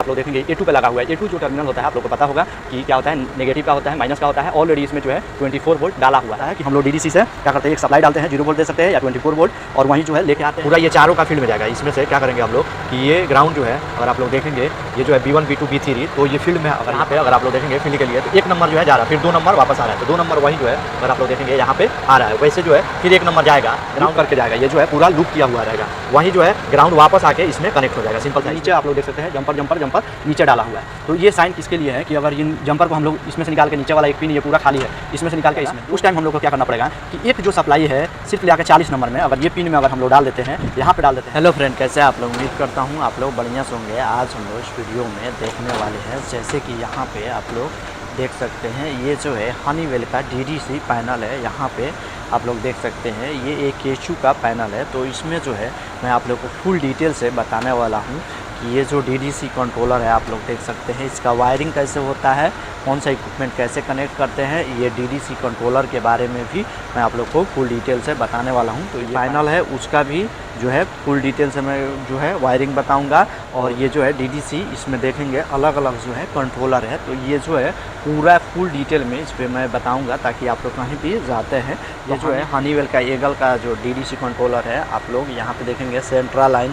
आप लोग देखेंगे A2 पे लगा हुआ है। A2 जो टर्मिनल होता है आप लोग को पता होगा कि क्या होता है, नेगेटिव का होता है, माइनस का होता है। ऑलरेडी इसमें जो है 24 वोल्ट डाला हुआ है कि हम लोग DDC से क्या करते हैं, एक सप्लाई डालते हैं 0 वोल्ट दे सकते हैं या 24 वोल्ट, और वहीं जो है लेके आते हैं। पूरा ये चारों का फील्ड में जाएगा। इसमें से क्या करेंगे हम लोग कि ये ग्राउंड जो है, अगर आप लोग देखेंगे ये जो है B1 B2 B3, तो ये फील्ड में अगर यहाँ पे अगर आप लोग देखेंगे फील्ड के लिए तो 1 नंबर जो है जा रहा है, फिर 2 नंबर वापस आ रहा है, तो 2 नंबर वही जो है अगर आप लोग देखेंगे यहाँ पे आ रहा है, वैसे जो है फिर 1 नंबर जाएगा ग्राउंड करके जाएगा। ये जो है पूरा लूप किया हुआ रहेगा, वहीं जो है ग्राउंड वापस आके इसमें कनेक्ट हो जाएगा। सिंपल सा। नीचे आप लोग देख सकते हैं जंपर नीचे डाला हुआ है। तो ये साइन किसके लिए है कि अगर इन जंपर को हम लोग इसमें से निकाल के, नीचे वाला एक पिन ये पूरा खाली है, इसमें से निकाल के इसमें, उस टाइम हम लोग को क्या करना पड़ेगा कि एक जो सप्लाई है सिर्फ ले आकर 40 नंबर में, अगर ये पिन में अगर हम लोग डाल देते हैं, यहाँ पे डाल देते हैं। हेलो फ्रेंड, कैसे आप लोग? उम्मीद करता हूँ आप लोग बढ़िया से होंगे। आज हम लोग इस वीडियो में देखने वाले हैं, जैसे कि यहाँ पे आप लोग देख सकते हैं, ये जो है हनीवेल का DDC पैनल है। यहाँ पे आप लोग देख सकते हैं ये एक केचू का पैनल है। तो इसमें जो है मैं आप लोग को फुल डिटेल से बताने वाला हूँ कि ये जो DDC कंट्रोलर है आप लोग देख सकते हैं, इसका वायरिंग कैसे होता है, कौन सा इक्विपमेंट कैसे कनेक्ट करते हैं, ये DDC कंट्रोलर के बारे में भी मैं आप लोग को फुल डिटेल से बताने वाला हूँ। तो ये पैनल है उसका भी जो है फुल डिटेल से मैं जो है वायरिंग बताऊंगा। और ये जो है DDC, इसमें देखेंगे अलग अलग जो है कंट्रोलर है, तो ये जो है पूरा फुल डिटेल में इस पर मैं बताऊंगा ताकि आप लोग कहीं भी जाते हैं। ये जो है हनीवेल का ईगल का जो DDC कंट्रोलर है, आप लोग यहाँ पे देखेंगे सेंट्रा लाइन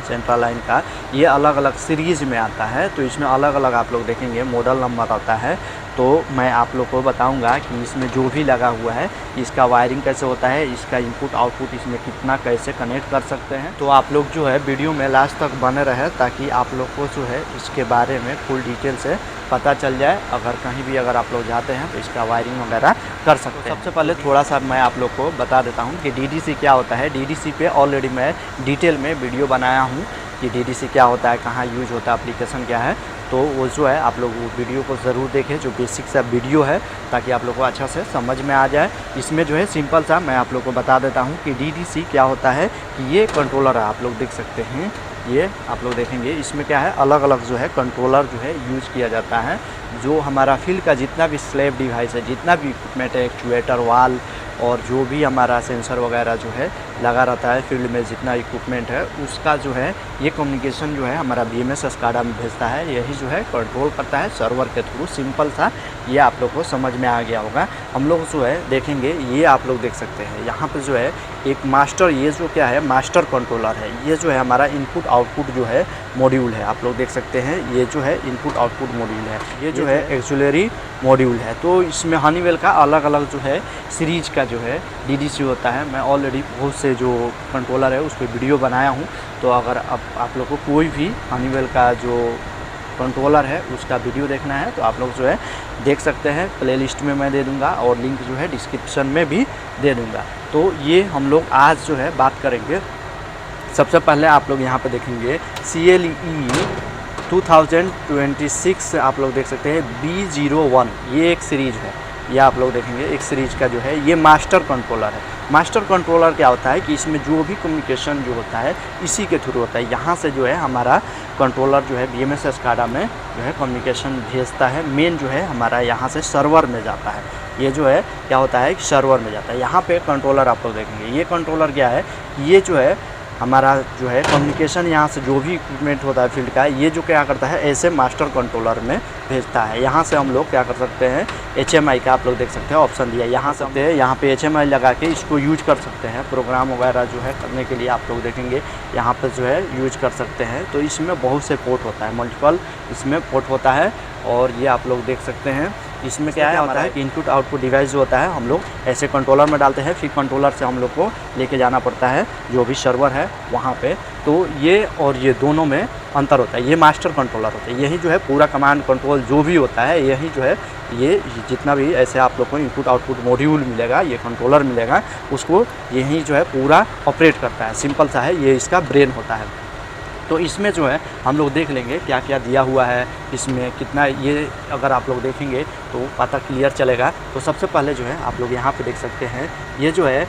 का ये अलग अलग सीरीज़ में आता है। तो इसमें अलग अलग आप लोग देखेंगे मॉडल नंबर आता है। तो मैं आप लोग को बताऊंगा कि इसमें जो भी लगा हुआ है इसका वायरिंग कैसे होता है, इसका इनपुट आउटपुट इसमें कितना कैसे कनेक्ट कर सकते हैं। तो आप लोग जो है वीडियो में लास्ट तक बने रहे ताकि आप लोग को जो है इसके बारे में फुल डिटेल से पता चल जाए। अगर कहीं भी अगर आप लोग जाते हैं तो इसका वायरिंग वगैरह कर सकते हैं। सबसे पहले थोड़ा सा मैं आप लोग को बता देता हूँ कि DDC क्या होता है। DDC पे ऑलरेडी मैं डिटेल में वीडियो बनाया हूँ कि DDC क्या होता है, कहाँ यूज होता है, एप्लीकेशन क्या है। तो वो जो है आप लोग वो वीडियो को ज़रूर देखें, जो बेसिक सा वीडियो है, ताकि आप लोग को अच्छा से समझ में आ जाए। इसमें जो है सिंपल सा मैं आप लोग को बता देता हूँ कि DDC क्या होता है। कि ये कंट्रोलर है, आप लोग देख सकते हैं, ये आप लोग देखेंगे इसमें क्या है, अलग अलग जो है कंट्रोलर जो है यूज़ किया जाता है। जो हमारा फील्ड का जितना भी स्लैब डिवाइस है, जितना भी इक्विपमेंट है, एक्चुएटर, वाल और जो भी हमारा सेंसर वगैरह जो है लगा रहता है फील्ड में, जितना इक्विपमेंट है उसका जो है ये कम्युनिकेशन जो है हमारा BMS SCADA में भेजता है। यही जो है कंट्रोल करता है सर्वर के थ्रू। सिंपल सा ये आप लोग को समझ में आ गया होगा। हम लोग जो है देखेंगे, ये आप लोग देख सकते हैं यहाँ पे जो है एक मास्टर, ये जो क्या है मास्टर कंट्रोलर है। ये जो है हमारा इनपुट आउटपुट जो है मॉड्यूल है, आप लोग देख सकते हैं, ये जो है इनपुट आउटपुट मॉड्यूल है। ये जो है एक्सिलरी मॉड्यूल है। तो इसमें हनीवेल का अलग अलग जो है सीरीज का जो है DDC होता है। मैं ऑलरेडी बहुत से जो कंट्रोलर है उस पर वीडियो बनाया हूँ। तो अगर अब आप लोग को कोई भी हनीवेल का जो कंट्रोलर है उसका वीडियो देखना है तो आप लोग जो है देख सकते हैं, प्लेलिस्ट में मैं दे दूंगा और लिंक जो है डिस्क्रिप्शन में भी दे दूंगा। तो ये हम लोग आज जो है बात करेंगे। सबसे पहले आप लोग यहाँ पे देखेंगे CLE 2026 आप लोग देख सकते हैं B01, ये एक सीरीज है। ये आप लोग देखेंगे एक सीरीज का जो है ये मास्टर कंट्रोलर है। मास्टर कंट्रोलर क्या होता है कि इसमें जो भी कम्युनिकेशन जो होता है इसी के थ्रू होता है। यहाँ से जो है हमारा कंट्रोलर जो है BMS SCADA में जो है कम्युनिकेशन भेजता है। मेन जो है हमारा यहाँ से सर्वर में जाता है। ये जो है क्या होता है कि सर्वर में जाता है। यहाँ पे कंट्रोलर आप लोग देखेंगे, ये कंट्रोलर क्या है, ये जो है हमारा जो है कम्युनिकेशन यहाँ से जो भी इक्विपमेंट होता है फील्ड का, ये जो क्या करता है ऐसे मास्टर कंट्रोलर में भेजता है। यहाँ से हम लोग क्या कर सकते हैं, HMI का आप लोग देख सकते हैं ऑप्शन दिया, यहाँ सकते हैं, यहाँ पे HMI लगा के इसको यूज कर सकते हैं। प्रोग्राम वगैरह जो है करने के लिए आप लोग देखेंगे यहाँ पे जो है यूज कर सकते हैं। तो इसमें बहुत से पोर्ट होता है, मल्टीपल इसमें पोर्ट होता है। और ये आप लोग देख सकते हैं इसमें क्या है होता है कि इनपुट आउटपुट डिवाइस जो होता है हम लोग ऐसे कंट्रोलर में डालते हैं, फिर कंट्रोलर से हम लोग को लेके जाना पड़ता है जो भी सर्वर है वहाँ पे। तो ये और ये दोनों में अंतर होता है। ये मास्टर कंट्रोलर होता है, यही जो है पूरा कमांड कंट्रोल जो भी होता है, यही जो है ये जितना भी ऐसे आप लोग को इनपुट आउटपुट मॉड्यूल मिलेगा, ये कंट्रोलर मिलेगा, उसको यही जो है पूरा ऑपरेट करता है। सिंपल सा है, ये इसका ब्रेन होता है। तो इसमें जो है हम लोग देख लेंगे क्या क्या दिया हुआ है, इसमें कितना, ये अगर आप लोग देखेंगे तो पता क्लियर चलेगा। तो सबसे पहले जो है आप लोग यहाँ पे देख सकते हैं, ये जो है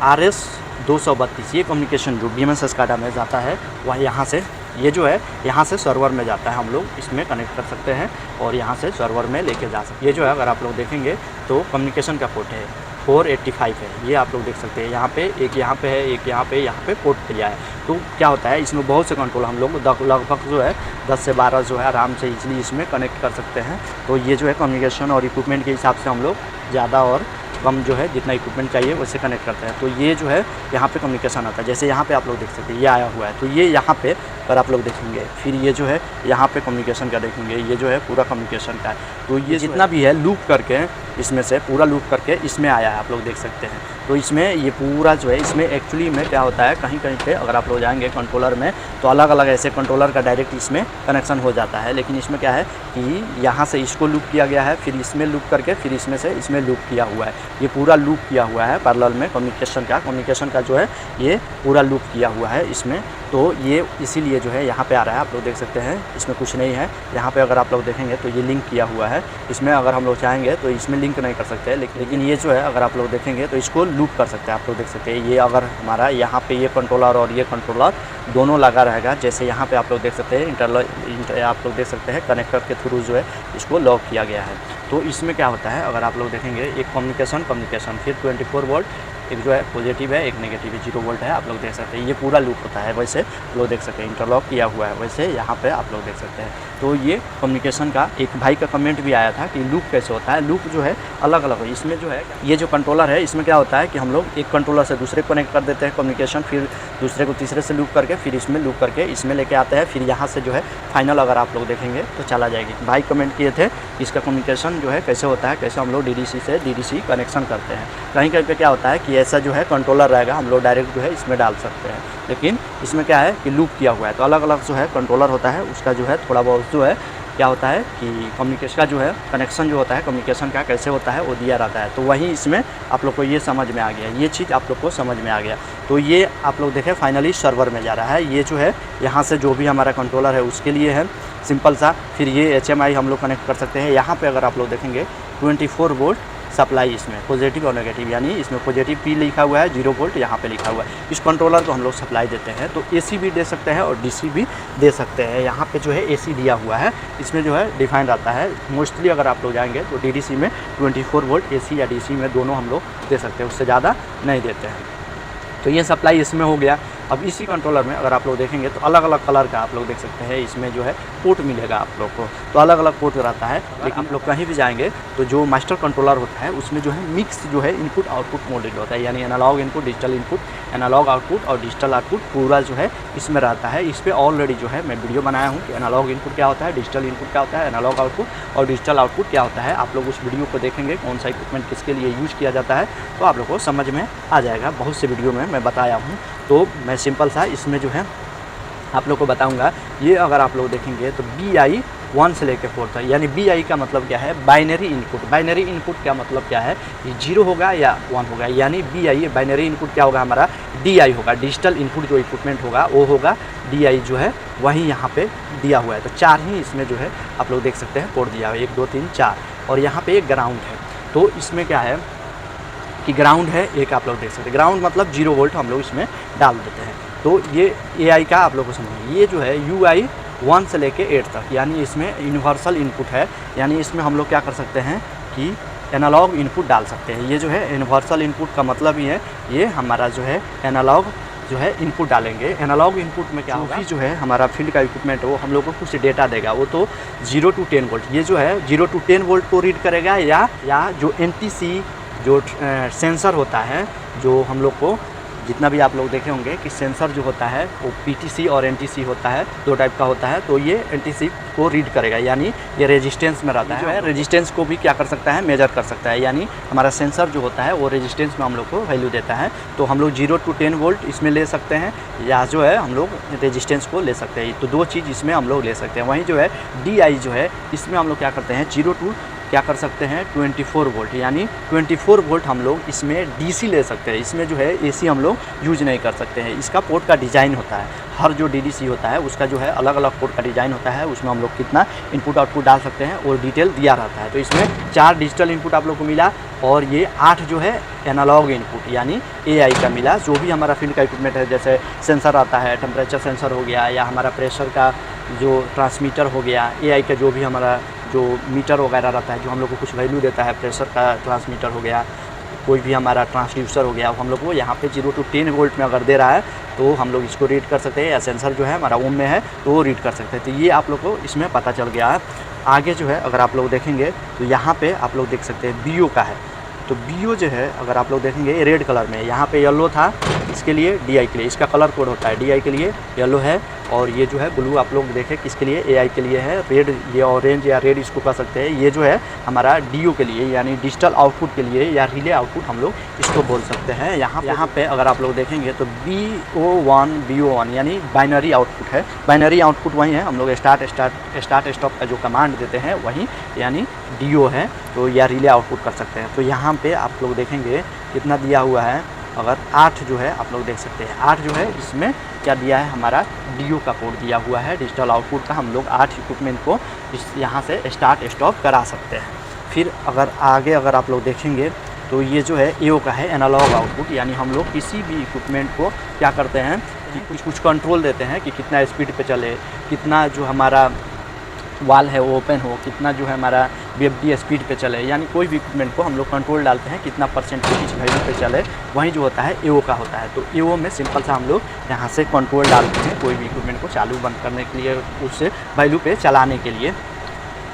RS 232, ये कम्युनिकेशन जो BMS SCADA में जाता है वह यहाँ से, ये जो है यहाँ से सर्वर में जाता है। हम लोग इसमें कनेक्ट कर सकते हैं और यहाँ से सर्वर में लेके जा सकते हैं। ये जो है अगर आप लोग देखेंगे तो कम्युनिकेशन का पोर्ट है, 485 है। ये आप लोग देख सकते हैं, यहाँ पे एक यहाँ पे है, एक यहाँ पे पोर्ट दिया है। तो क्या होता है इसमें बहुत से कंट्रोल हम लोग लगभग जो है 10 से 12 जो है आराम से इजीली इसमें कनेक्ट कर सकते हैं। तो ये जो है कम्युनिकेशन और इक्विपमेंट के हिसाब से हम लोग ज़्यादा और कम जो है जितना इक्विपमेंट चाहिए वैसे कनेक्ट करते हैं। तो ये जो है यहाँ पे कम्युनिकेशन आता है, जैसे यहाँ पे आप लोग देख सकते हैं ये आया हुआ है। तो ये यहाँ पे अगर आप लोग देखेंगे, फिर ये जो है यहाँ पे कम्युनिकेशन का देखेंगे, ये जो है पूरा कम्युनिकेशन का है। तो ये जितना भी है लूप करके इसमें से पूरा लूप करके इसमें आया है, आप लोग देख सकते हैं। तो इसमें ये पूरा जो है इसमें एक्चुअली में क्या होता है, कहीं कहीं पे अगर आप लोग जाएंगे कंट्रोलर में तो अलग अलग ऐसे कंट्रोलर का डायरेक्ट इसमें कनेक्शन हो जाता है। लेकिन इसमें क्या है कि यहाँ से इसको लूप किया गया है, फिर इसमें लूप करके फिर इसमें से इसमें लूप किया हुआ है। ये पूरा लूप किया हुआ है पैरेलल में कम्युनिकेशन का जो है ये पूरा लूप किया हुआ है इसमें। तो ये इसीलिए जो है यहाँ पे आ रहा है, आप लोग देख सकते हैं इसमें कुछ नहीं है। यहाँ पे अगर आप लोग देखेंगे तो ये लिंक किया हुआ है, इसमें अगर हम लोग चाहेंगे तो इसमें लिंक नहीं कर सकते हैं, लेकिन ये जो है अगर आप लोग देखेंगे तो इसको लूप कर सकते हैं। आप लोग देख सकते हैं ये अगर हमारा यहाँ पे ये कंट्रोलर और ये कंट्रोलर दोनों लगा रहेगा, जैसे यहाँ पे आप लोग देख सकते हैं आप लोग देख सकते हैं कनेक्टर के थ्रू जो है इसको लॉक किया गया है। तो इसमें क्या होता है अगर आप लोग देखेंगे एक कम्युनिकेशन फिर 24 वोल्ट, एक जो है पॉजिटिव है एक नेगेटिव है, 0 वोल्ट है, आप लोग देख सकते हैं। ये पूरा लूप होता है, वैसे आप लोग देख सकते हैं इंटरलॉक किया हुआ है, वैसे यहाँ पे आप लोग देख सकते हैं। तो ये कम्युनिकेशन का एक भाई का कमेंट भी आया था कि लूप कैसे होता है। लूप जो है अलग अलग है, इसमें जो है ये जो कंट्रोलर है इसमें क्या होता है कि हम लोग एक कंट्रोलर से दूसरे को कनेक्ट कर देते हैं कम्युनिकेशन, फिर दूसरे को तीसरे से लूप करके फिर इसमें लूप करके इसमें लेके आते हैं, फिर यहाँ से जो है फाइनल अगर आप लोग देखेंगे तो चला जाएगी। भाई कमेंट किए थे इसका कम्युनिकेशन जो है कैसे होता है, कैसे हम लोग DDC से DDC कनेक्शन करते हैं। कहीं कहीं पे क्या होता है कि ऐसा जो है कंट्रोलर रहेगा, हम लोग डायरेक्ट जो है इसमें डाल सकते हैं, लेकिन इसमें क्या है कि लूप किया हुआ है। तो अलग अलग जो है कंट्रोलर होता है, उसका जो है थोड़ा बहुत जो है क्या होता है कि कम्युनिकेशन का जो है कनेक्शन जो होता है कम्युनिकेशन का कैसे होता है वो दिया रहता है। तो वहीं इसमें आप लोग को ये समझ में आ गया, ये चीज़ आप लोग को समझ में आ गया। तो ये आप लोग देखें फाइनली सर्वर में जा रहा है। ये जो है यहाँ से जो भी हमारा कंट्रोलर है उसके लिए है सिंपल सा, फिर ये HMI हम लोग कनेक्ट कर सकते हैं। यहाँ पर अगर आप लोग देखेंगे 24 वोल्ट सप्लाई इसमें पॉजिटिव और नेगेटिव, यानी इसमें पॉजिटिव P लिखा हुआ है, 0 वोल्ट यहाँ पे लिखा हुआ है। इस कंट्रोलर को हम लोग सप्लाई देते हैं तो AC भी दे सकते हैं और DC भी दे सकते हैं। यहाँ पे जो है AC दिया हुआ है, इसमें जो है डिफाइंड आता है। मोस्टली अगर आप लोग जाएंगे तो DDC में 24 वोल्ट AC या DC में दोनों हम लोग दे सकते हैं, उससे ज़्यादा नहीं देते हैं। तो ये सप्लाई इसमें हो गया। अब इसी कंट्रोलर में अगर आप लोग देखेंगे तो अलग अलग कलर का आप लोग देख सकते हैं, इसमें जो है पोर्ट मिलेगा आप लोग को, तो अलग अलग पोर्ट रहता है। लेकिन आप लोग कहीं भी जाएंगे तो जो मास्टर कंट्रोलर होता है उसमें जो है मिक्स जो है इनपुट आउटपुट मॉडल होता है, यानी analogue input digital input, analogue output और डिजिटल आउटपुट पूरा जो है इसमें रहता है। इस पर ऑलरेडी जो है मैं वीडियो बनाया हूँ कि एनालॉग इनपुट क्या होता है, डिजिटल इनपुट क्या होता है, एनालॉग आउटपुट और डिजिटल आउटपुट क्या होता है। आप लोग उस वीडियो को देखेंगे कौन सा इक्विपमेंट किसके लिए यूज़ किया जाता है तो आप लोग को समझ में आ जाएगा। बहुत से वीडियो में मैं बताया हूँ। तो मैं सिंपल सा इसमें जो है आप लोग को बताऊंगा। ये अगर आप लोग देखेंगे तो BI 1 से लेकर 4 तक, यानी BI का मतलब क्या है, बाइनरी इनपुट। बाइनरी इनपुट का मतलब क्या है, ये 0 होगा या 1 होगा, यानी BI बाइनरी इनपुट क्या होगा हमारा DI होगा, डिजिटल इनपुट जो इक्विपमेंट होगा वो होगा DI जो है वही यहाँ पे दिया हुआ है। तो 4 ही इसमें जो है आप लोग देख सकते हैं पोर्ट दिया हुआ है, 1 2 3 4, और यहाँ पे एक ग्राउंड है। तो इसमें क्या है कि ग्राउंड है एक, आप लोग देख सकते हैं ग्राउंड मतलब 0 वोल्ट हम लोग इसमें डाल देते हैं। तो ये AI का आप लोग को समझिए, ये जो है UI 1 से लेके 8 तक, यानी इसमें यूनिवर्सल इनपुट है, यानी इसमें हम लोग क्या कर सकते हैं कि एनालॉग इनपुट डाल सकते हैं। ये जो है यूनिवर्सल इनपुट का मतलब ही है ये हमारा जो है एनालॉग जो है इनपुट डालेंगे। एनालॉग इनपुट में क्या होगा, जो है हमारा फील्ड का इक्विपमेंट है वो हम लोग को कुछ डेटा देगा, वो तो 0 to 10 वोल्ट, ये जो है 0 to 10 वोल्ट को रीड करेगा, या जो NTC जो सेंसर होता है, जो हम लोग को जितना भी आप लोग देखे होंगे कि सेंसर जो होता है वो PTC और NTC होता है, 2 टाइप का होता है। तो ये NTC को रीड करेगा, यानी ये रेजिस्टेंस में रहता है, जो है रेजिस्टेंस को भी क्या कर सकता है, मेजर कर सकता है। यानी हमारा सेंसर जो होता है वो रेजिस्टेंस में हम लोग को वैल्यू देता है। तो हम लोग 0 to 10 वोल्ट इसमें ले सकते हैं, या जो है हम लोग रेजिस्टेंस को ले सकते हैं। तो 2 चीज़ इसमें हम लोग ले सकते हैं। वहीं जो है DI जो है इसमें हम लोग क्या करते हैं 0 to क्या कर सकते हैं 24 वोल्ट, यानी 24 वोल्ट हम लोग इसमें DC ले सकते हैं। इसमें जो है AC हम लोग यूज नहीं कर सकते हैं। इसका पोर्ट का डिज़ाइन होता है, हर जो DDC होता है उसका जो है अलग अलग पोर्ट का डिज़ाइन होता है, उसमें हम लोग कितना इनपुट आउटपुट डाल सकते हैं और डिटेल दिया रहता है। तो इसमें 4 डिजिटल इनपुट आप लोग को मिला और ये 8 जो है एनालॉग इनपुट यानी AI का मिला। जो भी हमारा फील्ड का इक्विपमेंट है, जैसे सेंसर आता है, टेम्परेचर सेंसर हो गया, या हमारा प्रेशर का जो ट्रांसमीटर हो गया, AI का जो भी हमारा जो मीटर वगैरह रहता है जो हम लोग को कुछ वैल्यू देता है, प्रेशर का ट्रांसमीटर हो गया, कोई भी हमारा ट्रांसड्यूसर हो गया हम लोग को यहाँ पे 0 to 10 वोल्ट में अगर दे रहा है तो हम लोग इसको रीड कर सकते हैं, या सेंसर जो है हमारा ओम में है तो वो रीड कर सकते हैं। तो ये आप लोग को इसमें पता चल गया है। आगे जो है अगर आप लोग देखेंगे तो यहाँ पे आप लोग देख सकते हैं BO का है। तो BO जो है अगर आप लोग देखेंगे रेड कलर में, यहाँ पे येलो था इसके लिए DI के लिए, इसका कलर कोड होता है DI के लिए येलो है, और ये जो है ब्लू आप लोग देखें किसके लिए AI के लिए है, रेड ये ऑरेंज या रेड इसको कह सकते हैं, ये जो है हमारा DO के लिए यानी डिजिटल आउटपुट के लिए या रिले आउटपुट हम लोग इसको बोल सकते हैं। यहाँ पे अगर आप लोग देखेंगे तो BO1 यानी बाइनरी आउटपुट है। बाइनरी आउटपुट वही है, हम लोग स्टार्ट स्टॉप का जो कमांड देते हैं वही यानी DO है, तो या रिले आउटपुट कर सकते हैं। तो यहाँ पे आप लोग देखेंगे कितना दिया हुआ है, अगर 8 जो है आप लोग देख सकते हैं 8 जो है इसमें क्या दिया है हमारा DO का कोड दिया हुआ है डिजिटल आउटपुट का। हम लोग 8 इक्विपमेंट को यहाँ से स्टार्ट स्टॉप करा सकते हैं। फिर आगे अगर आप लोग देखेंगे तो ये जो है AO का है एनालॉग आउटपुट, यानी हम लोग किसी भी इक्विपमेंट को क्या करते हैं कि कुछ कंट्रोल देते हैं कि कितना स्पीड पे चले, कितना जो हमारा वाल है वो ओपन हो, कितना जो है हमारा VFD स्पीड पे चले, यानी कोई भी इक्विपमेंट को हम लोग कंट्रोल डालते हैं कितना परसेंट किस वैल्यू पे चले, वही जो होता है AO का होता है। तो AO में सिंपल सा हम लोग यहाँ से कंट्रोल डालते हैं कोई भी इक्विपमेंट को चालू बंद करने के लिए, उस वैल्यू पे चलाने के लिए,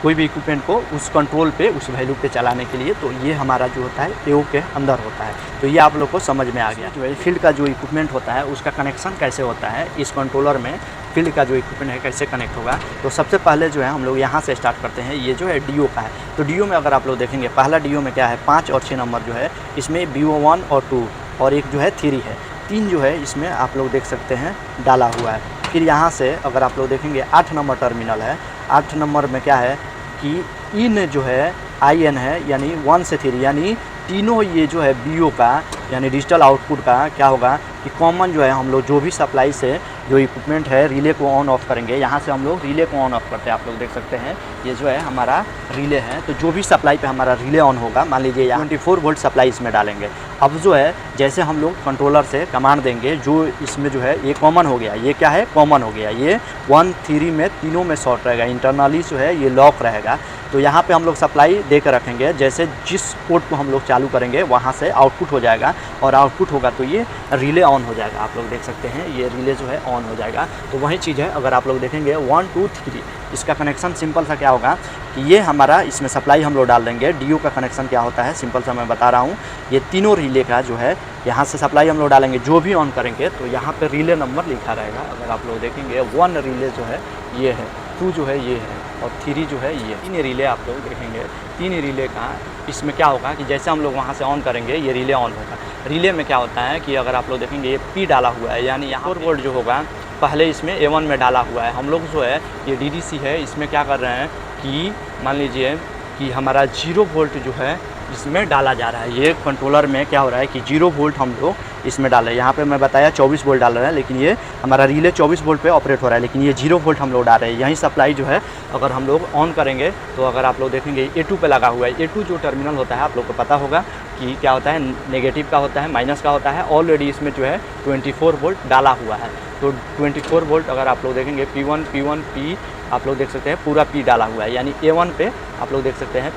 कोई भी इक्विपमेंट को उस कंट्रोल पे उस वैल्यू पे चलाने के लिए। तो ये हमारा जो होता है AO के अंदर होता है। तो ये आप लोग को समझ में आ गया। जो है फील्ड का जो इक्विपमेंट होता है उसका कनेक्शन कैसे होता है, इस कंट्रोलर में फील्ड का जो इक्विपमेंट है कैसे कनेक्ट होगा। तो सबसे पहले जो है हम लोग यहाँ से स्टार्ट करते हैं। ये जो है DO का है, तो DO में अगर आप लोग देखेंगे पहला DO में क्या है 5 और 6 नंबर जो है इसमें BO1 और 2 और एक जो है 3 है, 3 जो है इसमें आप लोग देख सकते हैं डाला हुआ है। फिर यहाँ से अगर आप लोग देखेंगे 8 नंबर टर्मिनल है, 8 नंबर में क्या है कि इन जो है IN है यानी 1 से 3, यानी तीनों ये जो है BO का यानी डिजिटल आउटपुट का क्या होगा कि कॉमन जो है हम लोग जो भी सप्लाई से जो इक्विपमेंट है रिले को ऑन ऑफ करेंगे, यहाँ से हम लोग रिले को ऑन ऑफ करते हैं। आप लोग देख सकते हैं ये जो है हमारा रिले है, तो जो भी सप्लाई पे हमारा रिले ऑन होगा, मान लीजिए यहाँ 24 वोल्ट सप्लाई इसमें डालेंगे। अब जो है जैसे हम लोग कंट्रोलर से कमांड देंगे, जो इसमें जो है ये कॉमन हो गया, ये क्या है कॉमन हो गया, ये 1 3 में तीनों में शॉर्ट रहेगा, इंटरनली जो है ये लॉक रहेगा। तो यहाँ पे हम लोग सप्लाई दे कर रखेंगे, जैसे जिस पोर्ट को हम लोग चालू करेंगे वहाँ से आउटपुट हो जाएगा, और आउटपुट होगा तो ये रिले ऑन हो जाएगा। आप लोग देख सकते हैं ये रिले जो है ऑन हो जाएगा। तो वही चीज़ है, अगर आप लोग देखेंगे 1 2 3 इसका कनेक्शन सिंपल सा क्या होगा कि ये हमारा इसमें सप्लाई हम लोग डाल देंगे। DO का कनेक्शन क्या होता है सिंपल सा मैं बता रहा हूँ, ये तीनों रिले का जो है यहाँ से सप्लाई हम लोग डालेंगे, जो भी ऑन करेंगे तो यहाँ पे रिले नंबर लिखा रहेगा। अगर आप लोग देखेंगे 1 रिले जो है ये है, 2 जो है ये है, और 3 जो है ये 3 रिले आप लोग देखेंगे। 3 रिले का इसमें क्या होगा कि जैसे हम लोग वहाँ से ऑन करेंगे ये रिले ऑन होगा। रिले में क्या होता है कि अगर आप लोग देखेंगे ये P डाला हुआ है, यानी यहाँ 4 वोल्ट जो होगा पहले इसमें A1 में डाला हुआ है। हम लोग जो है ये DDC है, इसमें क्या कर रहे हैं कि मान लीजिए कि हमारा 0 वोल्ट जो है इसमें डाला जा रहा है। ये कंट्रोलर में क्या हो रहा है कि 0 वोल्ट हम लोग इसमें डाल रहे हैं। यहाँ पे मैं बताया 24 वोल्ट डाल रहे हैं, लेकिन ये हमारा रिले 24 वोल्ट पे ऑपरेट हो रहा है, लेकिन ये 0 वोल्ट हम लोग डाल रहे हैं। यहीं सप्लाई जो है अगर हम लोग ऑन करेंगे तो अगर आप लोग देखेंगे A2 पे लगा हुआ है। A2 जो टर्मिनल होता है आप लोग को पता होगा कि क्या होता है, नेगेटिव का होता है, माइनस का होता है। ऑलरेडी इसमें जो है 24 वोल्ट डाला हुआ है। तो 24 वोल्ट अगर आप लोग देखेंगे P1 P आप लोग देख सकते हैं पूरा P डाला हुआ है, यानी A1 पे आप लोग देख सकते हैं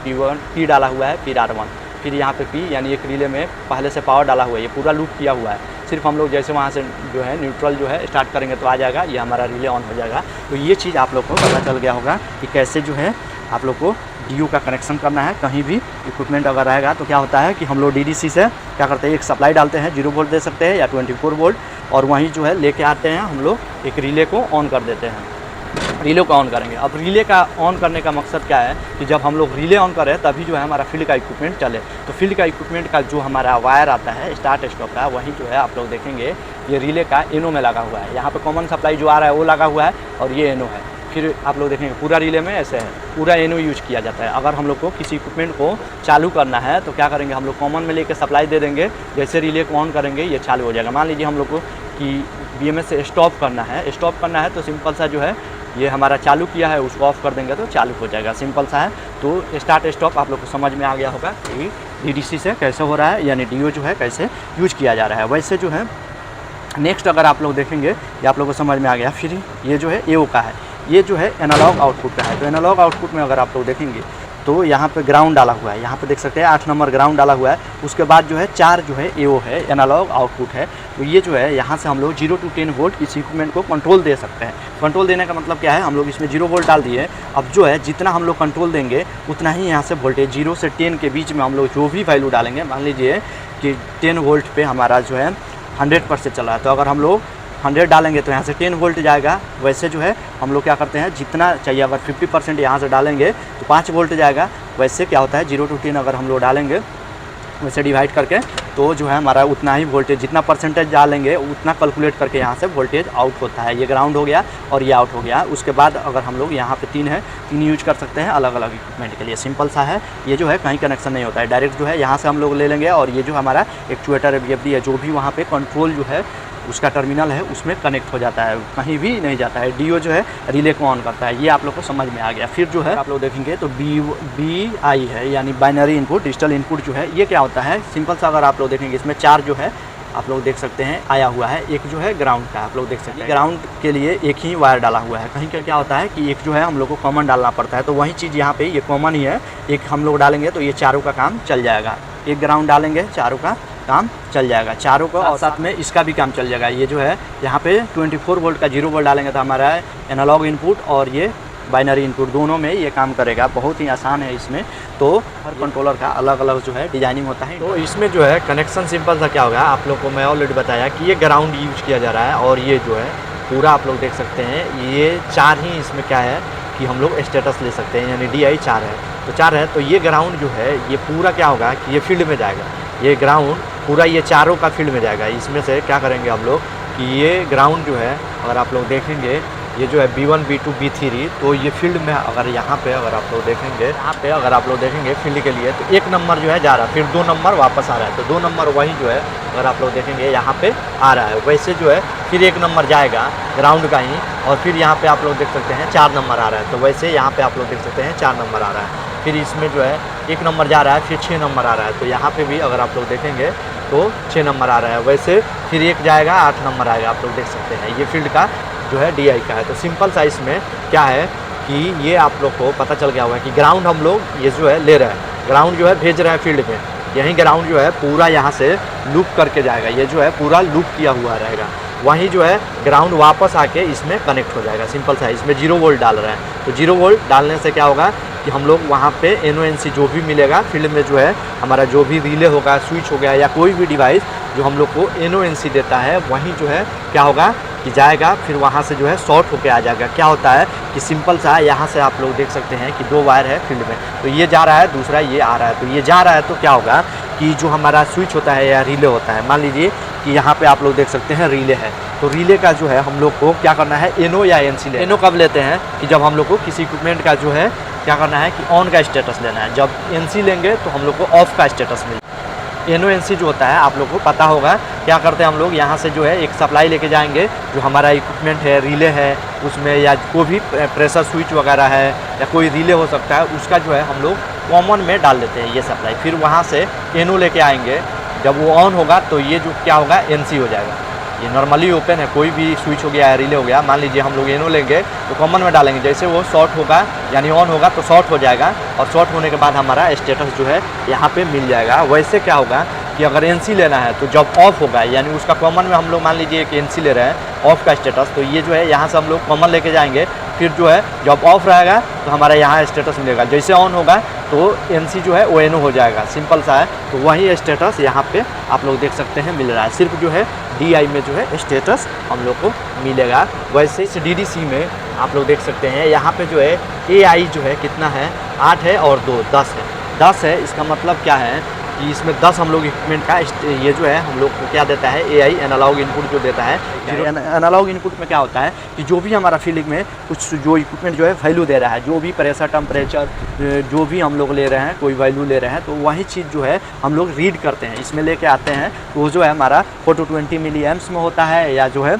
P डाला हुआ है, फिर R1, फिर यहाँ पे P यानी एक रिले में पहले से पावर डाला हुआ है, ये पूरा लूप किया हुआ है। सिर्फ हम लोग जैसे वहाँ से जो है न्यूट्रल जो है स्टार्ट करेंगे तो आ जाएगा, ये हमारा रिले ऑन हो जाएगा। तो ये चीज़ आप लोग को पता चल गया होगा कि कैसे जो है आप लोग को DO का कनेक्शन करना है। कहीं भी इक्विपमेंट अगर रहेगा तो क्या होता है कि हम लोग DDC से क्या करते हैं, एक सप्लाई डालते हैं, 0 वोल्ट दे सकते हैं या 24 वोल्ट, और वहीं जो है लेके आते हैं हम लोग एक रिले को ऑन कर देते हैं। रिले को ऑन करेंगे। अब रिले का ऑन करने का मकसद क्या है कि जब हम लोग रिले ऑन करें तभी जो है हमारा फील्ड का इक्विपमेंट चले। तो फील्ड का इक्विपमेंट का जो हमारा वायर आता है स्टार्ट स्टॉप का, वही जो है आप लोग देखेंगे ये रिले का एनो में लगा हुआ है। यहाँ पे कॉमन सप्लाई जो आ रहा है वो लगा हुआ है और ये एनो है। फिर आप लोग देखेंगे पूरा रिले में ऐसे है, पूरा एनो यूज किया जाता है। अगर हम लोग को किसी इक्विपमेंट को चालू करना है तो क्या करेंगे, हम लोग कॉमन में लेके सप्लाई दे देंगे, जैसे रिले को ऑन करेंगे ये चालू हो जाएगा। मान लीजिए हम लोग को कि BMS से स्टॉप करना है तो सिंपल सा जो है ये हमारा चालू किया है उसको ऑफ कर देंगे तो चालू हो जाएगा, सिंपल सा है। तो स्टार्ट स्टॉप आप लोग को समझ में आ गया होगा कि DDC से कैसे हो रहा है, यानी DO जो है कैसे यूज किया जा रहा है। वैसे जो है नेक्स्ट अगर आप लोग देखेंगे ये आप लोग को समझ में आ गया। फिर ये जो है AO का है, ये जो है एनालॉग आउटपुट का है। तो एनालॉग आउटपुट में अगर आप लोग देखेंगे तो यहाँ पे ग्राउंड डाला हुआ है, यहाँ पे देख सकते हैं 8 नंबर ग्राउंड डाला हुआ है। उसके बाद जो है 4 जो है AO है, एनालॉग आउटपुट है। तो ये जो है यहाँ से हम लोग 0 to 10 वोल्ट इस इक्विपमेंट को कंट्रोल दे सकते हैं। कंट्रोल देने का मतलब क्या है, हम लोग इसमें 0 वोल्ट डाल दिए। अब जो है जितना हम लोग कंट्रोल देंगे उतना ही यहाँ से वोल्टेज 0 से 10 के बीच में हम लोग जो भी वैल्यू डालेंगे, मान लीजिए कि 10 वोल्ट पे हमारा जो है 100% चल रहा है, तो अगर हम लोग 100 डालेंगे तो यहाँ से 10 वोल्ट जाएगा। वैसे जो है हम लोग क्या करते हैं, जितना चाहिए अगर 50% यहाँ से डालेंगे तो 5 वोल्ट जाएगा। वैसे क्या होता है 0 to 10 अगर हम लोग डालेंगे वैसे डिवाइड करके, तो जो है हमारा उतना ही वोल्टेज, जितना परसेंटेज डालेंगे उतना कैलकुलेट करके यहाँ से वोल्टेज आउट होता है। ये ग्राउंड हो गया और ये आउट हो गया। उसके बाद अगर हम लोग यहाँ पे 3 है, 3 यूज कर सकते हैं अलग अलग इक्विपमेंट के लिए। सिंपल सा है, ये जो है कहीं कनेक्शन नहीं होता है, डायरेक्ट जो है यहाँ से हम लोग ले लेंगे और ये जो हमारा एक्चुएटर VFD है, जो भी वहाँ पे कंट्रोल जो है उसका टर्मिनल है उसमें कनेक्ट हो जाता है, कहीं भी नहीं जाता है। DO जो है रिले को ऑन करता है। ये आप लोग को समझ में आ गया। फिर जो है आप लोग देखेंगे तो BI है, यानी बाइनरी इनपुट, डिजिटल इनपुट जो है ये क्या होता है। सिंपल सा अगर आप लोग देखेंगे इसमें 4 जो है आप लोग देख सकते हैं आया हुआ है। एक जो है ग्राउंड का आप लोग देख सकते हैं, ग्राउंड के लिए एक ही वायर डाला हुआ है। कहीं क्या होता है कि एक जो है हम लोग को कॉमन डालना पड़ता है, तो वही चीज़ यहाँ पे ये कॉमन ही है। एक हम लोग डालेंगे तो ये चारों का काम चल जाएगा। एक ग्राउंड डालेंगे चारों का काम चल जाएगा, चारों का, और साथ में इसका भी काम चल जाएगा। ये जो है यहाँ पे 24 वोल्ट का 0 वोल्ट डालेंगे तो हमारा एनालॉग इनपुट और ये बाइनरी इनपुट दोनों में ये काम करेगा। बहुत ही आसान है इसमें। तो हर कंट्रोलर का अलग अलग जो है डिजाइनिंग होता है। तो इसमें जो है कनेक्शन सिंपल सा क्या होगा, आप लोग को मैं ऑलरेडी बताया कि ये ग्राउंड यूज किया जा रहा है और ये जो है पूरा आप लोग देख सकते हैं ये 4 ही इसमें क्या है कि हम लोग स्टेटस ले सकते हैं, यानी DI 4 है तो 4 है। तो ये ग्राउंड जो है ये पूरा क्या होगा कि ये फील्ड में जाएगा। ये ग्राउंड पूरा ये चारों का फील्ड में जाएगा। इसमें से क्या करेंगे हम लोग कि ये ग्राउंड जो है अगर आप लोग देखेंगे ये जो है B1 B2 B3, तो ये फील्ड में अगर यहाँ पे अगर आप लोग देखेंगे, यहाँ पे अगर आप लोग देखेंगे फील्ड के लिए तो 1 नंबर जो है जा रहा है, फिर 2 नंबर वापस आ रहा है, तो 2 नंबर वही जो है अगर आप लोग देखेंगे यहाँ पे आ रहा है। वैसे जो है फिर 1 नंबर जाएगा ग्राउंड का ही, और फिर यहाँ पे आप लोग देख सकते हैं 4 नंबर आ रहा है, तो वैसे यहाँ पे आप लोग देख सकते हैं 4 नंबर आ रहा है। फिर इसमें जो है 1 नंबर जा रहा है, फिर 6 नंबर आ रहा है, तो यहाँ पे भी अगर आप लोग देखेंगे तो 6 नंबर आ रहा है। वैसे फिर 1 जाएगा 8 नंबर आएगा, आप लोग देख सकते हैं। ये फील्ड का जो है DI का है। तो सिंपल सा इसमें क्या है कि ये आप लोग को पता चल गया हुआ है कि ग्राउंड हम लोग ये जो है ले रहे हैं, ग्राउंड जो है भेज रहे हैं फील्ड में, यही ग्राउंड जो है पूरा यहाँ से लूप करके जाएगा। ये जो है पूरा लूप किया हुआ रहेगा, वहीं जो है ग्राउंड वापस आके इसमें कनेक्ट हो जाएगा। सिंपल सा इसमें 0 वोल्ट डाल रहे हैं, तो 0 वोल्ट डालने से क्या होगा कि हम लोग वहाँ पे NONC जो भी मिलेगा फील्ड में, जो है हमारा जो भी रिले होगा, स्विच हो गया या कोई भी डिवाइस जो हम लोग को NONC देता है, वहीं जो है क्या होगा कि जाएगा, फिर वहाँ से जो है शॉर्ट होके आ जाएगा। क्या होता है कि सिंपल सा यहाँ से आप लोग देख सकते हैं कि 2 वायर है फील्ड में, तो ये जा रहा है, दूसरा ये आ रहा है। तो ये जा रहा है तो क्या होगा कि जो हमारा स्विच होता है या रिले होता है, मान लीजिए कि यहाँ पे आप लोग देख सकते हैं रिले है, तो रिले का जो है हम लोग को क्या करना है, NO या NC लेना। NO कब लेते हैं कि जब हम लोग को किसी इक्विपमेंट का जो है क्या करना है कि ऑन का स्टेटस लेना है। जब NC लेंगे तो हम लोग को ऑफ का स्टेटस मिलेगा। NONC जो होता है आप लोग को पता होगा, क्या करते हैं हम लोग यहाँ से जो है एक सप्लाई लेके जाएंगे, जो हमारा इक्विपमेंट है, रिले है उसमें, या कोई भी प्रेशर स्विच वगैरह है या कोई रिले हो सकता है, उसका जो है हम लोग कॉमन में डाल देते हैं ये सप्लाई। फिर वहाँ से NO लेके आएंगे, जब वो ऑन होगा तो ये जो क्या होगा NC हो जाएगा। ये नॉर्मली ओपन है, कोई भी स्विच हो गया है, रिले हो गया, मान लीजिए हम लोग NO लेंगे तो कॉमन में डालेंगे, जैसे वो शॉर्ट होगा यानी ऑन होगा तो शॉर्ट हो जाएगा, और शॉर्ट होने के बाद हमारा स्टेटस जो है यहाँ पे मिल जाएगा। वैसे क्या होगा कि अगर NC लेना है तो जब ऑफ होगा, यानी उसका कॉमन में हम लोग मान लीजिए कि NC ले रहे हैं ऑफ का स्टेटस, तो ये जो है यहाँ से हम लोग कॉमन लेके जाएंगे, फिर जो है जब ऑफ रहेगा तो हमारा यहाँ स्टेटस मिलेगा, जैसे ऑन होगा तो NC जो है वो NO हो जाएगा। सिंपल सा है, तो वही स्टेटस यहाँ पे आप लोग देख सकते हैं मिल रहा है। सिर्फ जो है DI में जो है स्टेटस हम लोग को मिलेगा। वैसे इस DDC में आप लोग देख सकते हैं यहाँ पे जो है AI जो है कितना है, 8 है और 2 10 है। 10 है, इसका मतलब क्या है कि इसमें 10 हम लोग इक्विपमेंट का ये जो है हम लोग को क्या देता है, AI एनालॉग इनपुट जो देता है। एनालॉग इनपुट में क्या होता है कि जो भी हमारा फील्ड में कुछ जो इक्विपमेंट जो है वैल्यू दे रहा है, जो भी प्रेशर, टेम्परेचर जो भी हम लोग ले रहे हैं, कोई वैल्यू ले रहे हैं, तो वही चीज़ जो है हम लोग रीड करते हैं, इसमें लेके आते हैं। तो वो जो है हमारा 420 मिली एम्प्स में होता है, या जो है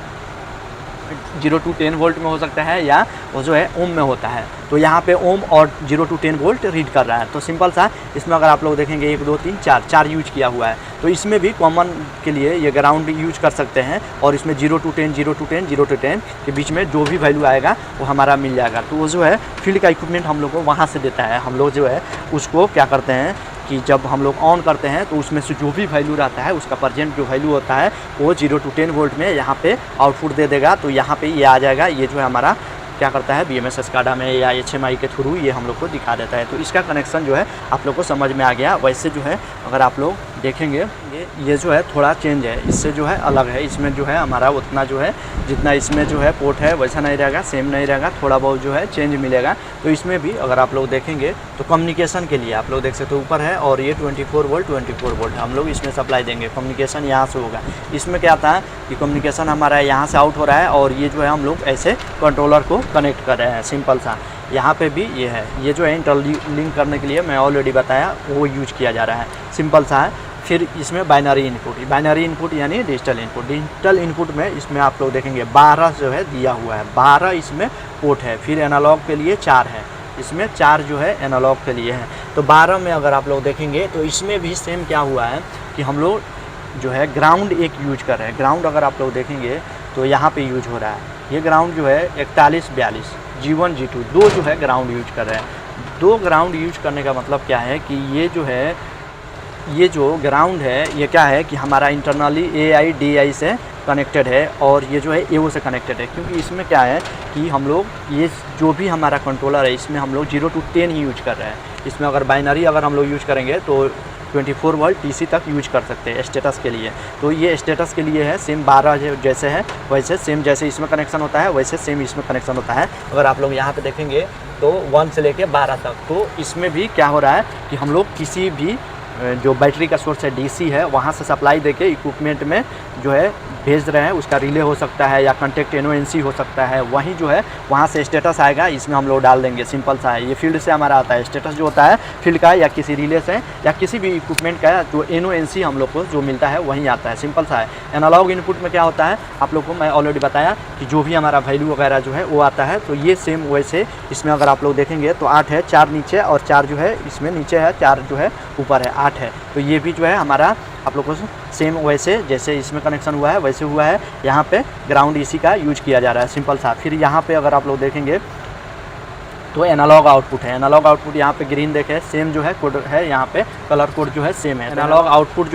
0 to 10 वोल्ट में हो सकता है या वो जो है ओम में होता है। तो यहाँ पे ओम और 0 to 10 वोल्ट रीड कर रहा है। तो सिंपल सा इसमें अगर आप लोग देखेंगे 1 2 3 4 यूज किया हुआ है। तो इसमें भी कॉमन के लिए ये ग्राउंड यूज कर सकते हैं और इसमें 0 to 10 0 to 10 0 to 10 के बीच में जो भी वैल्यू आएगा वो हमारा मिल जाएगा। तो वो जो है फील्ड का इक्विपमेंट हम लोग को वहाँ से देता है। हम लोग जो है उसको क्या करते हैं कि जब हम लोग ऑन करते हैं तो उसमें से जो भी वैल्यू रहता है उसका परसेंट जो वैल्यू होता है वो 0 to 10 वोल्ट में यहाँ पे आउटपुट दे देगा। तो यहाँ पे ये आ जाएगा। ये जो है हमारा क्या करता है BMS SCADA में या HMI के थ्रू ये हम लोग को दिखा देता है। तो इसका कनेक्शन जो है आप लोग को समझ में आ गया। वैसे जो है अगर आप लोग देखेंगे ये जो है थोड़ा चेंज है, इससे जो है अलग है। इसमें जो है हमारा उतना जो है जितना इसमें जो है पोर्ट है वैसा नहीं रहेगा, सेम नहीं रहेगा, थोड़ा बहुत जो है चेंज मिलेगा। तो इसमें भी अगर आप लोग देखेंगे तो कम्युनिकेशन के लिए आप लोग देख सकते हो ऊपर है और ये 24 वोल्ट हम लोग इसमें सप्लाई देंगे। कम्युनिकेशन यहाँ से होगा। इसमें क्या आता है कि कम्युनिकेशन हमारा यहाँ से आउट हो रहा है और ये जो है हम लोग ऐसे कंट्रोलर को कनेक्ट कर रहे हैं। सिंपल सा यहाँ पे भी ये है। ये जो है इंटरलिंक करने के लिए मैं ऑलरेडी बताया वो यूज किया जा रहा है। सिंपल सा है। फिर इसमें बाइनरी इनपुट यानी डिजिटल इनपुट में इसमें आप लोग देखेंगे 12 जो है दिया हुआ है, 12 इसमें पोर्ट है। फिर एनालॉग के लिए 4 है, इसमें 4 जो है एनालॉग के लिए है। तो 12 में अगर आप लोग देखेंगे तो इसमें भी सेम क्या हुआ है कि हम लोग जो है ग्राउंड एक यूज कर रहे हैं। ग्राउंड अगर आप लोग देखेंगे तो यहाँ पे यूज हो रहा है। ये ग्राउंड जो है 41-42 G1 G2 दो जो है ग्राउंड यूज कर रहे हैं। 2 ग्राउंड यूज करने का मतलब क्या है कि ये जो ग्राउंड है ये क्या है कि हमारा इंटरनली AI/DI से कनेक्टेड है और ये जो है AO से कनेक्टेड है। क्योंकि इसमें क्या है कि हम लोग ये जो भी हमारा कंट्रोलर है इसमें हम लोग 0 to 10 ही यूज कर रहे हैं। इसमें अगर बाइनरी अगर हम लोग यूज करेंगे तो 24 वोल्ट TC तक यूज कर सकते हैं स्टेटस के लिए। तो ये स्टेटस के लिए है। सेम 12 जैसे है वैसे सेम जैसे इसमें कनेक्शन होता है वैसे सेम इसमें कनेक्शन होता है। अगर आप लोग यहाँ पे देखेंगे तो 1 से लेके 12 तक। तो इसमें भी क्या हो रहा है कि हम लोग किसी भी जो बैटरी का सोर्स है DC है वहाँ से सप्लाई देके इक्विपमेंट में जो है भेज रहे हैं। उसका रिले हो सकता है या कॉन्टैक्ट NONC हो सकता है। वहीं जो है वहाँ से स्टेटस आएगा, इसमें हम लोग डाल देंगे। सिंपल सा है। ये फील्ड से हमारा आता है स्टेटस जो होता है फील्ड का या किसी रिले से या किसी भी इक्विपमेंट का जो NONC हम लोग को जो मिलता है वहीं आता है। सिंपल सा है। एनालॉग इनपुट में क्या होता है आप लोग को मैं ऑलरेडी बताया कि जो भी हमारा वैल्यू वगैरह जो है वो आता है। तो ये सेम वैसे इसमें अगर आप लोग देखेंगे तो 8 है, 4 नीचे और 4 जो है इसमें नीचे है, 4 जो है ऊपर है, 8 है। तो ये भी जो है हमारा आप लोग को सेम वैसे जैसे इसमें कनेक्शन हुआ है वैसे हुआ है। यहाँ पे ग्राउंड इसी का यूज किया जा रहा है। सिंपल सा। फिर यहाँ पे अगर आप लोग देखेंगे तो एनालॉग आउटपुट है। एनालॉग आउटपुट यहाँ पे ग्रीन देखे सेम जो है कोड है, यहाँ पे कलर कोड जो है सेम है। एनालॉग आउटपुट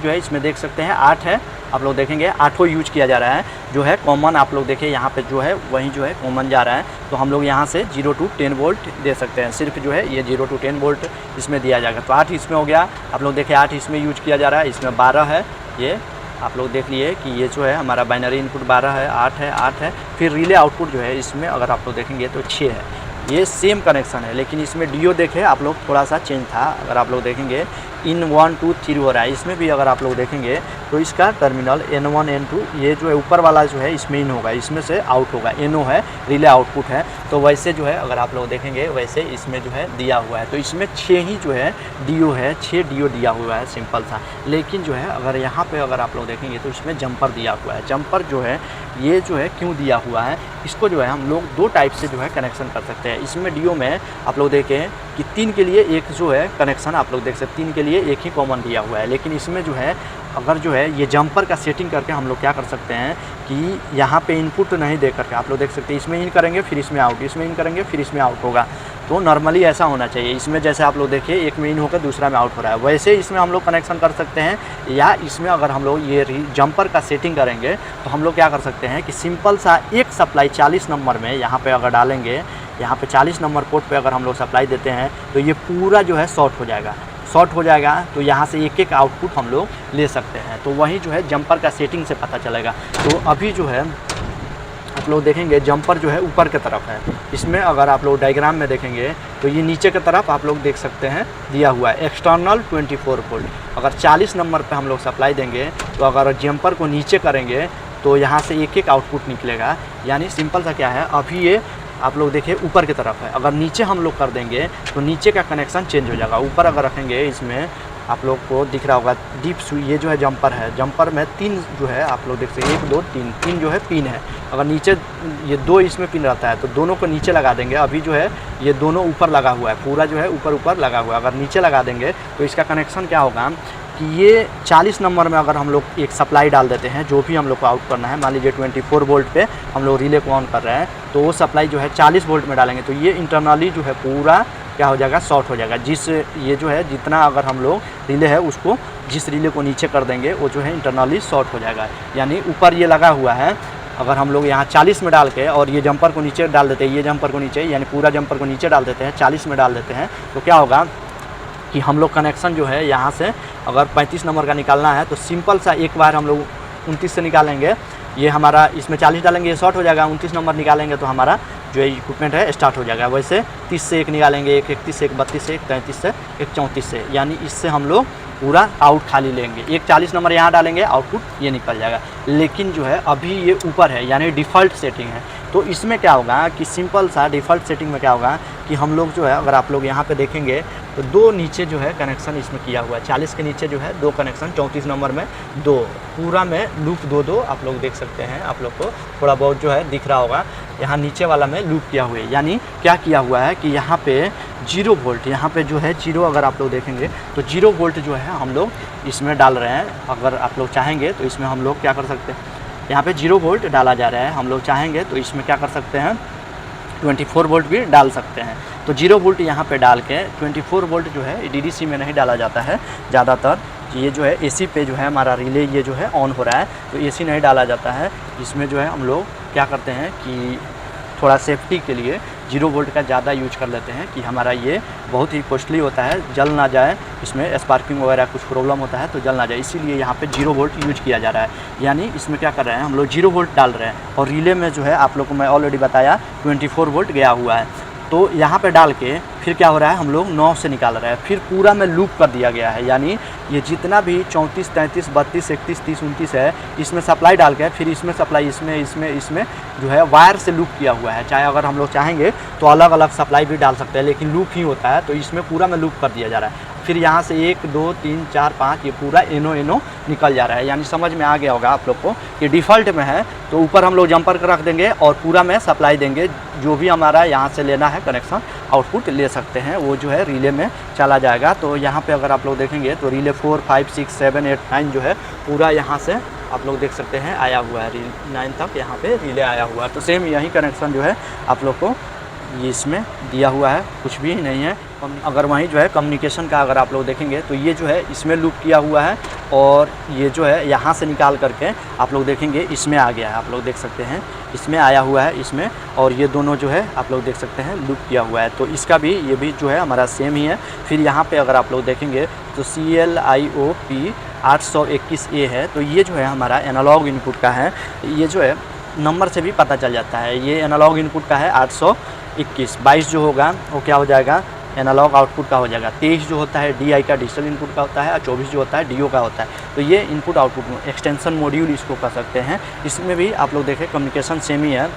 जो है इसमें देख सकते हैं 8 है। आप लोग देखेंगे 8 यूज किया जा रहा है। जो है कॉमन आप लोग देखिए यहाँ पे जो है वही जो है कॉमन जा रहा है। तो हम लोग यहाँ से 0 to 10 वोल्ट दे सकते हैं। सिर्फ जो है ये 0 to 10 वोल्ट इसमें दिया जाएगा। तो 8 इसमें हो गया। आप लोग देखिए 8 इसमें यूज किया जा रहा है। इसमें 12 है। ये आप लोग देख लिए कि ये जो है हमारा बाइनरी इनपुट 12 है, 8 है। फिर रिले आउटपुट जो है इसमें अगर आप लोग देखेंगे तो 6 है। ये सेम कनेक्शन है लेकिन इसमें DO देखे आप लोग थोड़ा सा चेंज था। अगर आप लोग देखेंगे इन 1 2 3 हो रहा है। इसमें भी अगर आप लोग देखेंगे तो इसका टर्मिनल N1 N2 ये जो है ऊपर वाला जो है इसमें इन होगा, इसमें से आउट होगा। NO है, रिले आउटपुट है। तो वैसे जो है अगर आप लोग देखेंगे वैसे इसमें जो है दिया हुआ है। तो इसमें 6 ही जो है DO है, 6 DO दिया हुआ है। सिंपल सा। लेकिन जो है अगर यहाँ पे अगर आप लोग देखेंगे तो इसमें जंपर दिया हुआ है। जंपर जो है ये जो है क्यों दिया हुआ है, इसको जो है हम लोग 2 टाइप से जो है कनेक्शन कर सकते हैं। इसमें DO में आप लोग देखें कि 3 के लिए एक जो है कनेक्शन आप लोग देख सकते हैं, 3 के लिए एक ही कॉमन दिया हुआ है। लेकिन इसमें जो है अगर जो है ये जंपर का सेटिंग करके हम लोग क्या कर सकते हैं कि यहाँ पे इनपुट नहीं दे करके आप लोग देख सकते हैं इसमें इन करेंगे फिर इसमें आउट, इसमें इन करेंगे फिर इसमें आउट होगा। तो नॉर्मली ऐसा होना चाहिए। इसमें जैसे आप लोग देखिए एक में इन होकर दूसरा में आउट हो रहा है, वैसे इसमें हम लोग कनेक्शन कर सकते हैं। या इसमें अगर हम लोग ये जंपर का सेटिंग करेंगे तो हम लोग क्या कर सकते हैं कि सिंपल सा एक सप्लाई 40 नंबर में यहाँ पे अगर डालेंगे, यहाँ पे 40 नंबर पोर्ट पे अगर हम लोग सप्लाई देते हैं तो ये पूरा जो है शॉर्ट हो जाएगा। तो यहाँ से एक एक आउटपुट हम लोग ले सकते हैं। तो वही जो है जंपर का सेटिंग से पता चलेगा। तो अभी जो है आप लोग देखेंगे जंपर जो है ऊपर की तरफ है। इसमें अगर आप लोग डायग्राम में देखेंगे तो ये नीचे की तरफ आप लोग देख सकते हैं दिया हुआ है एक्सटर्नल 24 वोल्ट। अगर 40 नंबर पे हम लोग सप्लाई देंगे तो अगर जंपर को नीचे करेंगे तो यहाँ से एक एक आउटपुट निकलेगा। यानी सिंपल सा क्या है, अभी ये आप लोग देखिए ऊपर की तरफ है। अगर नीचे हम लोग कर देंगे तो नीचे का कनेक्शन चेंज हो जाएगा। ऊपर अगर रखेंगे इसमें आप लोग को दिख रहा होगा डीप स्विच, ये जो है जंपर है, जंपर में 3 जो है आप लोग देख सकते हैं, 1 2 3 3 जो है पिन है। अगर नीचे ये 2 इसमें पिन रहता है तो दोनों को नीचे लगा देंगे। अभी जो है ये दोनों ऊपर लगा हुआ है, पूरा जो है ऊपर लगा हुआ है। अगर नीचे लगा देंगे तो इसका कनेक्शन क्या होगा कि ये 40 नंबर में अगर हम लोग एक सप्लाई डाल देते हैं, जो भी हम लोग को आउट करना है, मान लीजिए 24 वोल्ट पे हम लोग रिले को ऑन कर रहे हैं, तो वो सप्लाई जो है 40 वोल्ट में डालेंगे तो ये इंटरनली जो है पूरा क्या हो जाएगा, शॉर्ट हो जाएगा। जिस ये जो है जितना अगर हम लोग रिले है उसको जिस रिले को नीचे कर देंगे वो जो है इंटरनली शॉर्ट हो जाएगा। यानी ऊपर ये लगा हुआ है, अगर हम लोग यहाँ 40 में डाल के और ये जंपर को नीचे डाल देते हैं, ये जंपर को नीचे यानी पूरा जंपर को नीचे डाल देते हैं, 40 में डाल देते हैं, तो क्या होगा कि हम लोग कनेक्शन जो है यहाँ से अगर 35 नंबर का निकालना है तो सिंपल सा एक बार हम लोग 29 से निकालेंगे, ये हमारा इसमें 40 डालेंगे ये शॉर्ट हो जाएगा, 29 नंबर निकालेंगे तो हमारा जो इक्विपमेंट है स्टार्ट हो जाएगा। वैसे 30 से 1 निकालेंगे, 1 31 से 1 32 से 1 33 से 1 34 से, यानी इससे हम लोग पूरा आउट खाली लेंगे। एक 40 नंबर यहाँ डालेंगे, आउटपुट ये निकल जाएगा। लेकिन जो है अभी ये ऊपर है यानी डिफ़ॉल्ट सेटिंग है, तो इसमें क्या होगा कि सिंपल सा डिफ़ॉल्ट सेटिंग में क्या होगा कि हम लोग जो है अगर आप लोग यहाँ पे देखेंगे तो 2 नीचे जो है कनेक्शन इसमें किया हुआ है, 40 के नीचे जो है 2 कनेक्शन, 34 नंबर में 2, पूरा में लूप 2 आप लोग देख सकते हैं। आप लोग को थोड़ा बहुत जो है दिख रहा होगा, यहाँ नीचे वाला में लूप किया हुआ है। यानी क्या किया हुआ है कि यहाँ पे 0 वोल्ट, यहाँ पे जो है 0 अगर आप लोग देखेंगे तो 0 वोल्ट जो है हम लोग इसमें डाल रहे हैं। अगर आप लोग चाहेंगे तो इसमें हम लोग क्या कर सकते हैं, यहाँ पे 0 वोल्ट डाला जा रहा है, हम लोग चाहेंगे तो इसमें क्या कर सकते हैं 24 वोल्ट भी डाल सकते हैं। तो 0 वोल्ट यहाँ पे डाल के 24 वोल्ट जो है डीडीसी में नहीं डाला जाता है ज़्यादातर, ये जो है एसी पे जो है हमारा रिले ये जो है ऑन हो रहा है तो एसी नहीं डाला जाता है। इसमें जो है हम लोग क्या करते हैं कि थोड़ा सेफ्टी के लिए 0 वोल्ट का ज़्यादा यूज कर लेते हैं कि हमारा ये बहुत ही कॉस्टली होता है, जल ना जाए, इसमें स्पार्किंग वगैरह कुछ प्रॉब्लम होता है तो जल ना जाए, इसीलिए यहाँ पे 0 वोल्ट यूज किया जा रहा है। यानी इसमें क्या कर रहे हैं हम लोग 0 वोल्ट डाल रहे हैं और रिले में जो है आप लोग को मैं ऑलरेडी बताया 24 वोल्ट गया हुआ है। तो यहाँ पे डाल के फिर क्या हो रहा है हम लोग 9 से निकाल रहे हैं, फिर पूरा में लूप कर दिया गया है। यानी ये जितना भी 34 33 32 31 30 29 है इसमें सप्लाई डाल के फिर इसमें सप्लाई इसमें जो है वायर से लूप किया हुआ है। चाहे अगर हम लोग चाहेंगे तो अलग अलग सप्लाई भी डाल सकते हैं, लेकिन लूप ही होता है तो इसमें पूरा में लूप कर दिया जा रहा है। फिर यहाँ से 1 2 3 4 5 ये पूरा एनो निकल जा रहा है। यानी समझ में आ गया होगा आप लोग को कि डिफ़ॉल्ट में है तो ऊपर हम लोग जंपर रख देंगे और पूरा में सप्लाई देंगे, जो भी हमारा यहाँ से लेना है कनेक्शन आउटपुट ले सकते हैं, वो जो है रिले में चला जाएगा। तो यहाँ पे अगर आप लोग देखेंगे तो रिले 4 5 6 7 8 9 जो है पूरा यहाँ से आप लोग देख सकते हैं आया हुआ है, 9 तक यहाँ पे रिले आया हुआ है। तो सेम यही कनेक्शन जो है आप लोग को ये इसमें दिया हुआ है, कुछ भी नहीं है। अगर वहीं जो है कम्युनिकेशन का अगर आप लोग देखेंगे तो ये जो है इसमें लूप किया हुआ है और ये जो है यहाँ से निकाल करके आप लोग देखेंगे इसमें आ गया है, आप लोग देख सकते हैं इसमें आया हुआ है इसमें, और ये दोनों जो है आप लोग देख सकते हैं लूप किया हुआ है। तो इसका भी ये भी जो है हमारा सेम ही है। फिर यहाँ पे अगर आप लोग देखेंगे तो CLIOP 821A है, तो ये जो है हमारा एनालॉग इनपुट का है। ये जो है नंबर से भी पता चल जाता है, ये एनालॉग इनपुट का है 821। 22 जो होगा वो क्या हो जाएगा एनालॉग आउटपुट का हो जाएगा। 23 जो होता है DI का डिजिटल इनपुट का होता है और 24 जो होता है DO का होता है। तो ये इनपुट आउटपुट एक्सटेंशन मॉड्यूल इसको कर सकते हैं। इसमें भी आप लोग देखें कम्युनिकेशन सेम ही है।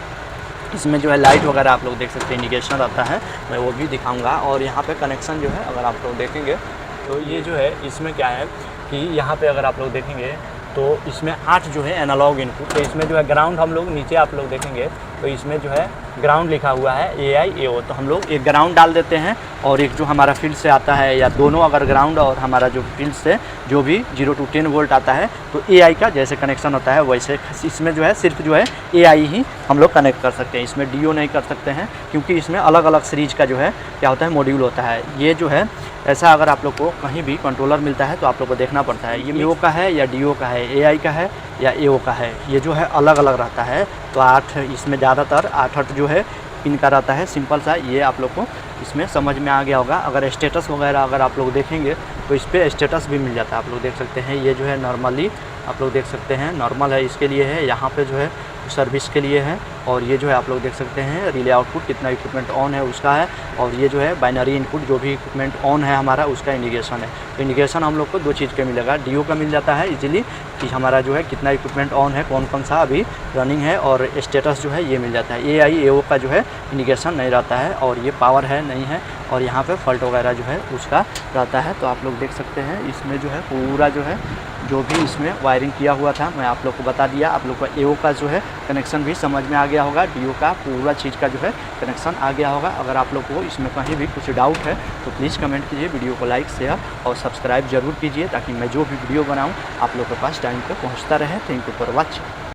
इसमें जो है लाइट वगैरह आप लोग देख सकते हैं, इंडिकेशन रहता है, मैं वो भी दिखाऊंगा। और यहाँ पे कनेक्शन जो है अगर आप लोग देखेंगे तो ये जो है इसमें क्या है कि यहाँ पे अगर आप लोग देखेंगे तो इसमें 8 जो है एनालॉग इनपुट, तो इसमें जो है ग्राउंड हम लोग नीचे आप लोग देखेंगे तो इसमें जो है ग्राउंड लिखा हुआ है AIAO, तो हम लोग एक ग्राउंड डाल देते हैं और एक जो हमारा फील्ड से आता है, या दोनों अगर ग्राउंड और हमारा जो फील्ड से जो भी 0 to 10 वोल्ट आता है तो AI का जैसे कनेक्शन होता है वैसे इसमें जो है सिर्फ जो है AI ही हम लोग कनेक्ट कर सकते हैं। इसमें DO नहीं कर सकते हैं क्योंकि इसमें अलग अलग सीरीज का जो है क्या होता है मॉड्यूल होता है। ये जो है ऐसा अगर आप लोग को कहीं भी कंट्रोलर मिलता है तो आप लोग को देखना पड़ता है ये AO का है या DO का है, AI का है या AO का है, ये जो है अलग अलग रहता है। तो 8 इसमें ज़्यादातर 8 जो है पिन का रहता है, सिंपल सा ये आप लोग को इसमें समझ में आ गया होगा। अगर स्टेटस वगैरह अगर आप लोग देखेंगे तो इस पर स्टेटस भी मिल जाता है, आप लोग देख सकते हैं। ये जो है नॉर्मली आप लोग देख सकते हैं नॉर्मल है, इसके लिए है। यहाँ पे जो है सर्विस के लिए है, और ये जो है आप लोग देख सकते हैं रिले आउटपुट कितना इक्विपमेंट ऑन है उसका है, और ये जो है बाइनरी इनपुट जो भी इक्विपमेंट ऑन है हमारा उसका इंडिकेशन है। तो इंडिकेशन हम लोग को दो चीज़ का मिलेगा, DO का मिल जाता है इजीली कि हमारा जो है कितना इक्विपमेंट ऑन है, कौन कौन सा अभी रनिंग है, और स्टेटस जो है ये मिल जाता है। AIO का जो है इंडिकेशन नहीं रहता है, और ये पावर है नहीं है, और यहाँ पे फॉल्ट वगैरह जो है उसका रहता है। तो आप लोग देख सकते हैं इसमें जो है पूरा जो है जो भी इसमें वायरिंग किया हुआ था मैं आप लोग को बता दिया। आप लोग को AO का जो है कनेक्शन भी समझ में आ गया होगा, DO का पूरा चीज़ का जो है कनेक्शन आ गया होगा। अगर आप लोग को इसमें कहीं भी कुछ डाउट है तो प्लीज़ कमेंट कीजिए, वीडियो को लाइक शेयर और सब्सक्राइब जरूर कीजिए, ताकि मैं जो भी वीडियो बनाऊँ आप लोग के पास टाइम पर पहुँचता रहे। Thank you for watching.